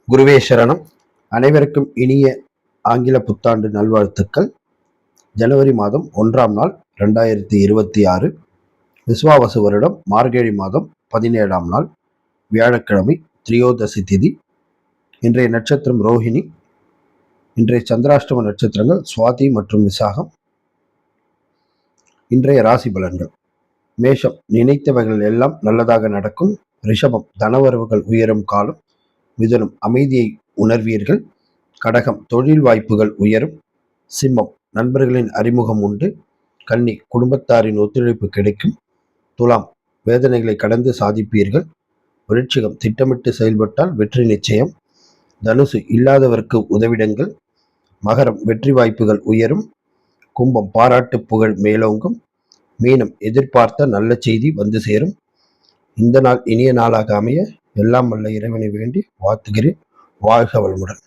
குருவே சரணம். அனைவருக்கும் இனிய ஆங்கில புத்தாண்டு நல்வாழ்த்துக்கள். ஜனவரி மாதம் 1ஆம் நாள் 2026, விஸ்வாவசு வருடம் மார்கழி மாதம் 17ஆம் நாள் வியாழக்கிழமை, திரியோதசி திதி. இன்றைய நட்சத்திரம் ரோஹிணி. இன்றைய சந்திராஷ்டம நட்சத்திரங்கள் சுவாதி மற்றும் விசாகம். இன்றைய ராசி பலன்கள். மேஷம், நினைத்தவைகள் எல்லாம் நல்லதாக நடக்கும். ரிஷபம், தனவரவுகள் உயரும் காலம். மிதுனம், அமைதியை உணர்வீர்கள். கடகம், தொழில் வாய்ப்புகள் உயரும். சிம்மம், நண்பர்களின் அறிமுகம் உண்டு. கன்னி, குடும்பத்தாரின் ஒத்துழைப்பு கிடைக்கும். துலாம், வேதனைகளை கடந்து சாதிப்பீர்கள். விருச்சிகம், திட்டமிட்டு செயல்பட்டால் வெற்றி நிச்சயம். தனுசு, இல்லாதவருக்கு உதவிடுங்கள். மகரம், வெற்றி வாய்ப்புகள் உயரும். கும்பம், பாராட்டு புகழ் மேலோங்கும். மீனம், எதிர்பார்த்த நல்ல செய்தி வந்து சேரும். இந்த நாள் இனிய நாளாக அமைய எல்லாம் வல்ல இறைவனை வேண்டி வாழ்த்துகிறேன். வாழ்க வளமுடன்.